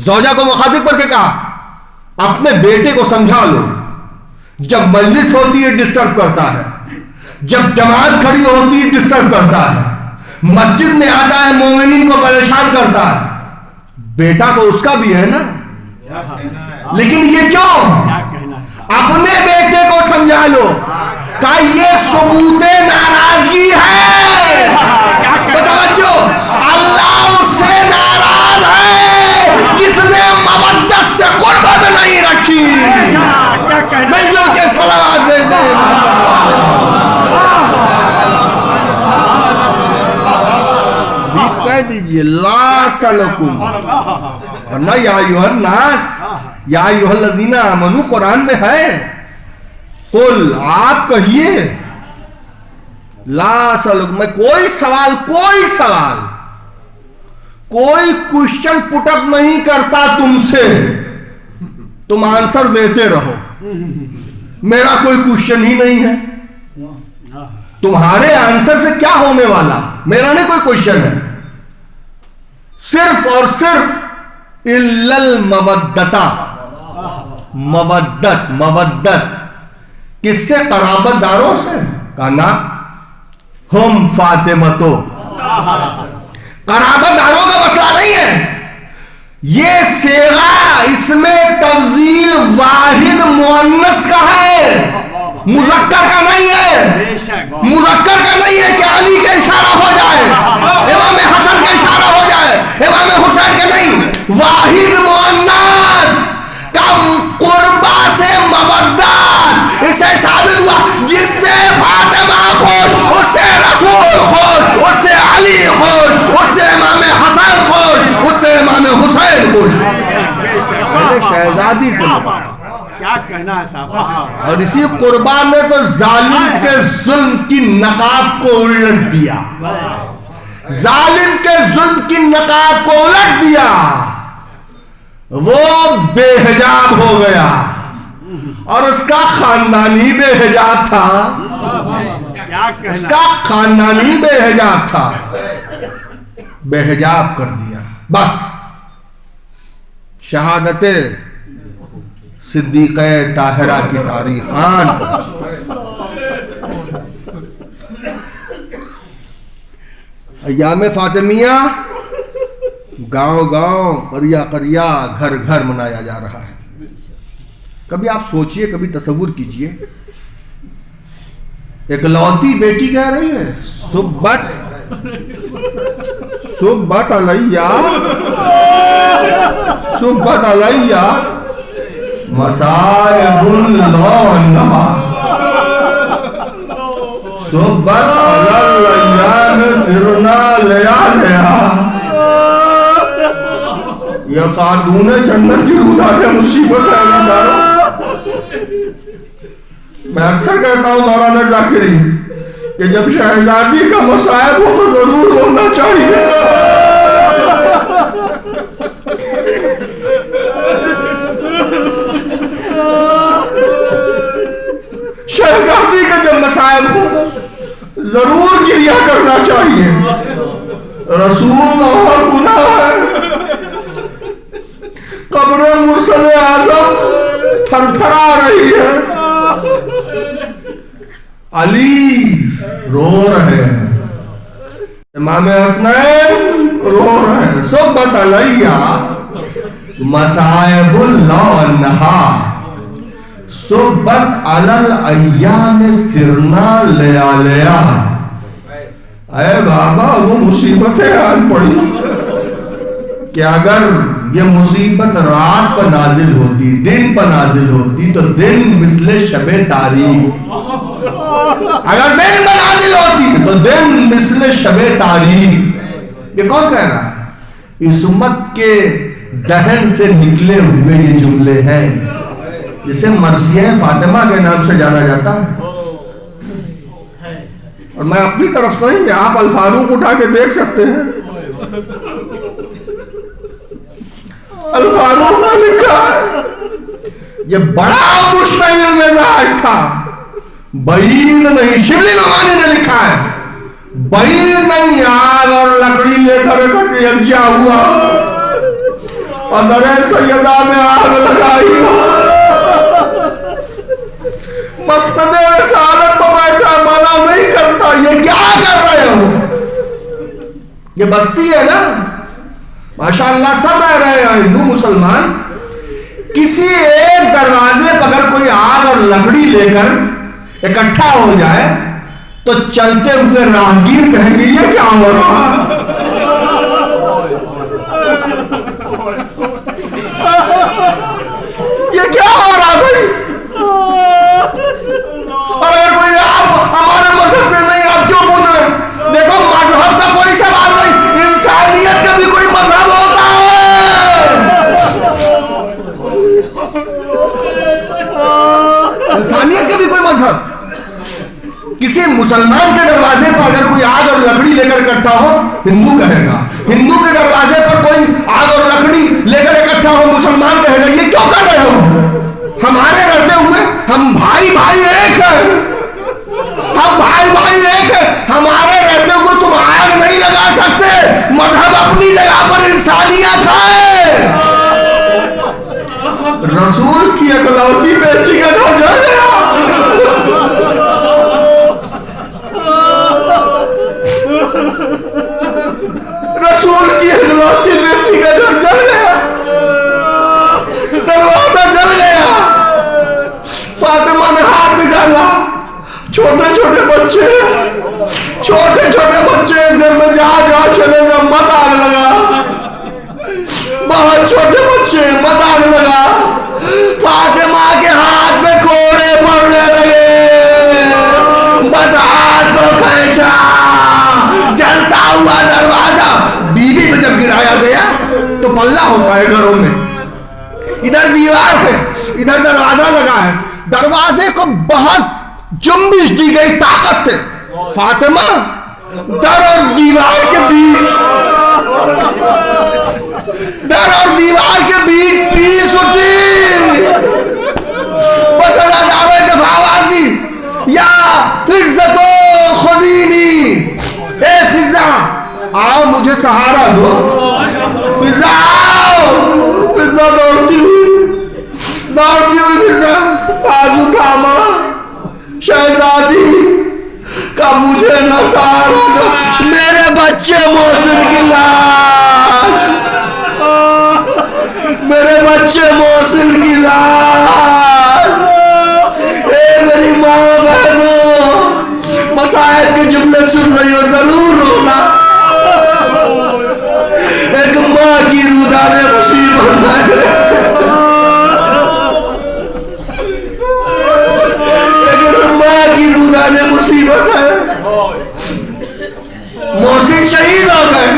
زوجہ کو مخاطب کر کے کہا اپنے بیٹے کو سمجھا لو، جب مجلس ہوتی ہے ڈسٹرب کرتا ہے، جب جماعت کھڑی ہوتی ہے ڈسٹرب کرتا ہے، مسجد میں آتا ہے مومنین کو پریشان کرتا ہے. بیٹا کو اس کا بھی ہے نا. لیکن یہ کیوں؟ اپنے بیٹے کو سمجھا لو کہ یہ ثبوت ناراضگی ہے. توجہ، اللہ اس سے ناراض ہے جس نے مودت سے قربت نہیں رکھی. مل جل کے صلوات بھیج دیں. کہہ دیجئے لا سلکم، ورنہ یا ایھا الناس، یا ایھا الذین آمنوا قرآن میں ہے. قل، آپ کہیے، لا سلکم، میں کوئی سوال کوئی کوشچن پٹ اپ نہیں کرتا تم سے، تم آنسر دیتے رہو. میرا کوئی کوشچن ہی نہیں ہے. تمہارے آنسر سے کیا ہونے والا؟ میرا نہیں کوئی کوشچن ہے. صرف اور صرف الا المودۃ، مودت کس سے؟ قرابت داروں سے. کہا نا، ہم فاطمتو. قرابت داروں کا مسئلہ نہیں ہے. یہ صیغہ، اس میں تفضیل واحد مؤنث کا ہے، مذکر کا نہیں ہے. مذکر کا نہیں ہے کہ علی کا اشارہ ہو جائے، امام حسن کا اشارہ ہو جائے، امام حسین کا نہیں. واحد مؤنث کا قربا سے مودت. اسے ثابت ہوا جس سے فاطمہ خوش، اس سے رسول خوش، اس سے علی خوش، اس سے امام حسن خوش، اس سے امام حسین خوش. شہزادی سے کیا کہنا ہے صاحب. اور اسی قربان نے تو ظالم کے ظلم کی نقاب کو الٹ دیا، ظالم کے ظلم کی نقاب کو الٹ دیا. وہ بے حجاب ہو گیا اور اس کا خاندانی بے حجاب تھا. اس کا خاندانی بے حجاب تھا، بے حجاب کر دیا. بس شہادت صدیقہ طاہرہ کی تاریخ آن. ایام فاطمیہ گاؤں گاؤں، قریہ قریہ، گھر گھر منایا جا رہا ہے. کبھی آپ سوچئے، کبھی تصور کیجئے، ایک لوتی بیٹی کہہ رہی ہے صبت علیہ مسائب اللہ، صبت علیہ سرنا لیا. یہ خاتون جنت کی رودا کے مصیبت ہے. میں اکثر کہتا ہوں مولانا ذاکری، کہ جب شہزادی کا مصائب ہو تو ضرور رونا چاہیے. شہزادی کا جب مصائب ہو ضرور گریہ کرنا چاہیے. رسول اللہ گناہ ہے. قبر مرسل اعظم تھر تھرا رہی ہے. علی رو رہے ہیں, امام حسنین رو رہے ہیں. صبت علیہ مصائب اللہ انہا صبت علی الایام سرنا لیالیا. اے بابا وہ مصیبتیں آن پڑی کہ اگر یہ مصیبت رات پر نازل ہوتی, دن پر نازل ہوتی, تو دن مثل شب تاریک. اگر دن پر نازل ہوتی تو دن مثل شب تاریک. یہ کون کہہ رہا ہے؟ اس امت کے دہن سے نکلے ہوئے یہ جملے ہیں جسے مرثیہ فاطمہ کے نام سے جانا جاتا ہے. اور میں اپنی طرف نہیں, آپ الفاروق اٹھا کے دیکھ سکتے ہیں. الفاروق نے لکھا ہے, یہ بڑا مشتعل مزاج تھا. بعید نہیں, شبلی نعمانی نے لکھا ہے, بعید نہیں, آگ اور لکڑی لے کر یکجا ہوا اور در سیدہ میں آگ لگائی ہو. مسند رسالت پر بیٹھا, منع نہیں کرتا. یہ کیا کر رہے ہو؟ یہ بستی ہے نا, ماشاءاللہ سب رہ رہے ہیں ہندو مسلمان. کسی ایک دروازے پر اگر کوئی آگ اور لکڑی لے کر اکٹھا ہو جائے تو چلتے ہوئے راہگیر کہیں گے یہ کیا ہو رہا ہے؟ یہ کیا ہو رہا بھائی؟ اور اگر کوئی آپ ہمارے مذہب میں نہیں, آپ کیوں پوچھ رہے؟ دیکھو مذہب کا کوئی سوال نہیں, انسانیت کا بھی کوئی مذہب ہوتا ہے. انسانیت کا بھی کوئی مذہب. کسی مسلمان کے دروازے پر اگر کوئی آگ اور لکڑی لے کر اکٹھا ہو, ہندو کہے گا. ہندو کے دروازے پر کوئی آگ اور لکڑی لے کر اکٹھا ہو, مسلمان کہے گا یہ کیوں کر رہے ہو؟ ہمارے رہتے ہوئے ہم بھائی بھائی ایک ہیں, ہم بھائی بھائی ایک ہیں. ہمارے رہتے ہوئے تم آگ نہیں لگا سکتے. مذہب اپنی جگہ پر انسانیت ہے. رسول کی اکلوتی بیٹی کا گھر جل گیا. رسول کی اکلوتی بیٹی کا گھر جل گیا, دروازہ جل گیا. فاطمہ نے ہاتھ نکالا, چھوٹے چھوٹے بچے اس گھر میں جا چلے جا, مت آگ لگا. بہت چھوٹے بچے, مت آگ لگا. فاطمہ کے ہاتھ میں کوڑے پڑنے لگے, بس ہاتھ کو کھینچا, جلتا ہوا دروازہ. بیوی پہ جب گرایا گیا تو پلہ ہوتا ہے گھروں میں, ادھر دیوار ہے, ادھر دروازہ لگا ہے. دروازے کو بہت جنبش دی گئی طاقت سے. فاطمہ در اور دیوار کے بیچ پیس اٹھی. بس ادارے دفاع آواز دی, یا فضہ خذینی, اے فضہ آؤ مجھے سہارا دو. فضہ آؤ. فضہ دوڑتی ہوئی فضہ بازو تھاما, شہزادی کا مجھے نہ سہارا دو, میرے بچے محسن کی لاش, میرے بچے محسن کی لاش. اے میری ماں بہنوں, مصائب کے جملے سن رہی ہو ضرور رونا. ایک ماں کی روداد مصیبت ہے. مصیبت ہے. محسن شہید ہو گئے.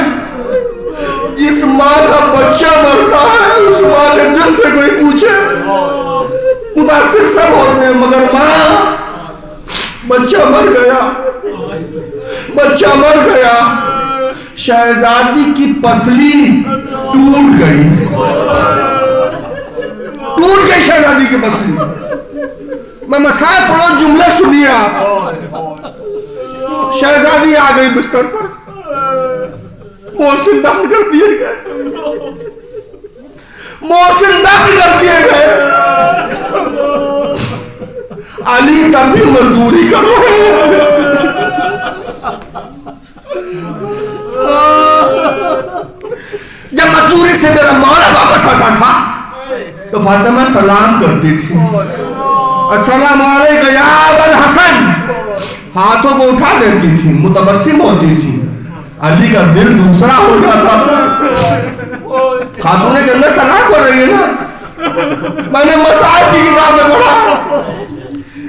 جس ماں کا بچہ مرتا ہے اس ماں کے دل سے کوئی پوچھے, متاثر سب ہوتے ہیں, مگر ماں بچہ مر گیا، بچہ مر گیا، شہزادی کی پسلی ٹوٹ گئی، ٹوٹ گئی شہزادی کی پسلی۔ میں مسائل پڑھو، جملہ سنیے آپ۔ شہزادی آ گئی بستر پر، محسن دفن کر دیے گئے، محسن دفن کر دیے گئے۔ علی تب بھی مزدوری کر رہے ہیں۔ جب مزدوری سے میرا مولا واپس آتا تھا تو فاطمہ سلام کرتی تھی، السلام علیکم یا ابا الحسن، ہاتھوں کو اٹھا دیتی تھی، متبسم ہوتی تھی۔ علی کا دل دوسرا ہو جاتا تھا، خاتون جنت سلام کر رہی ہے نا۔ میں نے مصائب کی کتاب میں پڑھا،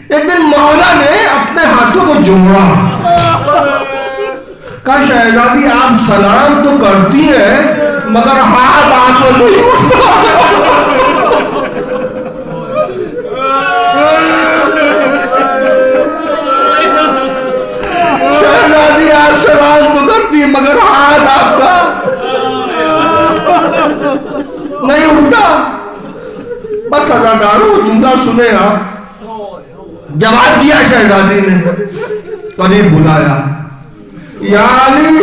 ایک دن مولا نے اپنے ہاتھوں کو جوڑا، کہا شہزادی آپ سلام تو کرتی ہیں مگر ہاتھ آپ کو نہیں اٹھتا۔ شہزادی آپ سلام تو کرتی ہیں مگر ہاتھ آپ کا نہیں اٹھتا۔ بس اداکاروں جملہ سنے آپ۔ جواب دیا شہزادی نے، قریب بلایا، یا علی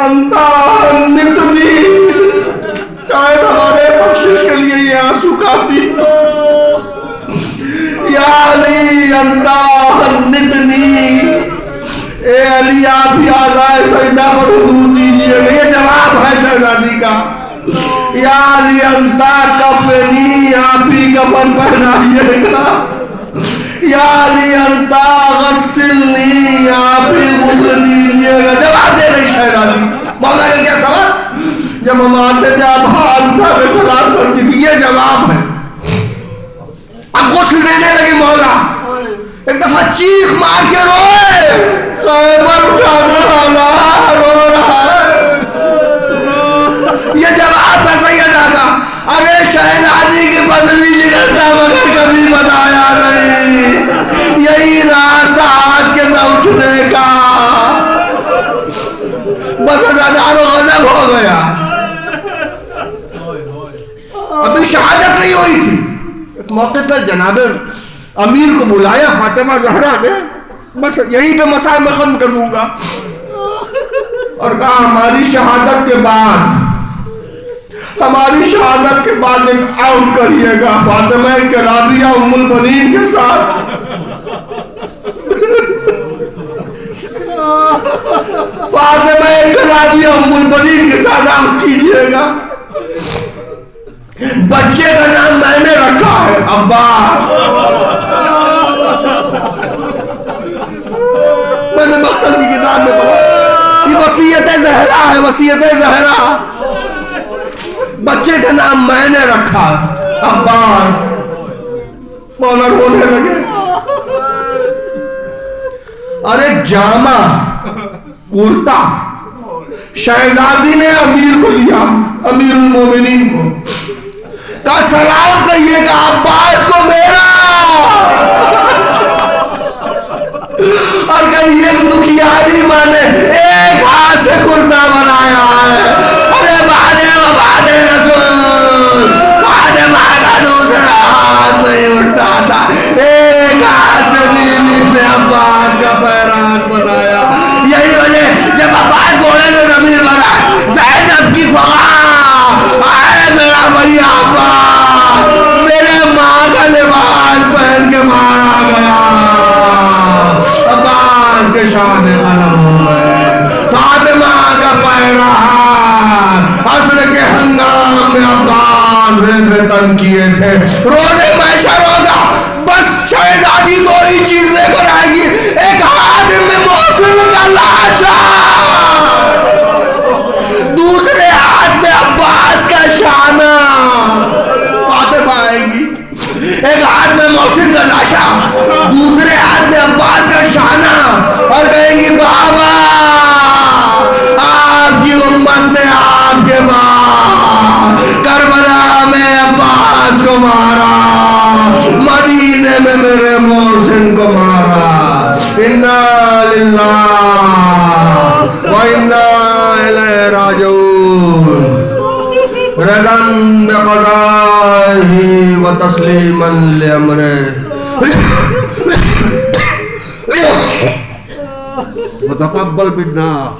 انتا نتنی، شاید ہمارے بخشش کے لیے یہ آنسو کافی۔ یا علی انتا نتنی، اے علی آپ ہی آزائے سجدہ پر حدود دیجئے گا۔ یہ جواب ہے شہزادی کا۔ یا علی انتا کفنی، آپ ہی کفن پہنائیے گا۔ یا علی انتا غسلنی، آپ ہی غسل دیجئے گا۔ جواب دے رہی شہزادی۔ مولا کا کیا سوال؟ جب ہم آتے تھے آپ ہاتھ اٹھا کے سلام کرتی تھی، یہ جواب ہے۔ اب غسل دینے لگی مولا، ایک دفعہ چیخ مار کے روئے، خیبر اٹھانے والا رو رہا ہے۔ یہ جواب ہے سیدہ کا، ارے شہزادی کی پسلی شکستہ مگر کبھی بتایا نہیں، یہی راستہ ہاتھ کے نہ اٹھنے کا۔ بس ازاداروں غضب ہو گیا، ابھی شہادت نہیں ہوئی تھی۔ ایک موقع پر جناب امیر کو بلایا فاطمہ زہرا نے، بس یہی پہ مسائل میں ختم کر دوں گا، اور کہا ہماری شہادت کے بعد، ہماری شہادت کے بعد ایک عہد کریے گا فاطمہ کلابیہ ام البنین کے ساتھ۔ فاطمہ کلابیہ ام البنین کے ساتھ عہد کیجئے گا۔ بچے کا نام میں نے رکھا ہے عباس۔ میں نے مختم کی کتاب میں پڑھا، یہ وصیت زہرا ہے، وصیت زہرا۔ بچے کا نام میں نے رکھا عباس۔ مولا رونے لگے۔ ارے جامع کرتا شہزادی نے امیر کو لیا، امیر المومنین کو، کہا سلام کہیے گا عباس کو میرا، اور کہیے کہ دکھیاری ماں نے ایک ہاتھ سے کرتا بنایا ہے۔ ارے بعد رسول فاطمہ کا دوسرا ہاتھ نہیں اٹھتا تھا، ایک ہاتھ سے بیوی نے عباس کا پیراک بنایا۔ یہی وجہ جب عباس گھوڑے سے زمین بنا، زینب کی فغاں آئے میرا بھائی عباس، میرے ماں کا لباس پہن کے مارا گیا۔ عباس کے شان قلم ہو گئے، فاطمہ کا پیراک عصر کے ہنگام میں عباس نے تن کیے تھے۔ روزے محشر ہوگا، بس شہزادی دو ہی چیز لے کر آئے گی، ایک ہاتھ میں محسن کا لاشا، دوسرے ہاتھ میں عباس کا شانہ۔ فاطمہ آئے گی، ایک ہاتھ میں محسن کا لاشا، دوسرے ہاتھ میں عباس کا شانہ، اور کہیں گی بابا آپ کی امت نے آپ کے بعد کربلا میں عباس کو مارا، مدینے میں میرے محسن کو مارا۔ راجعون رضا بقضائه وتسلیما لأمره وتقبل منا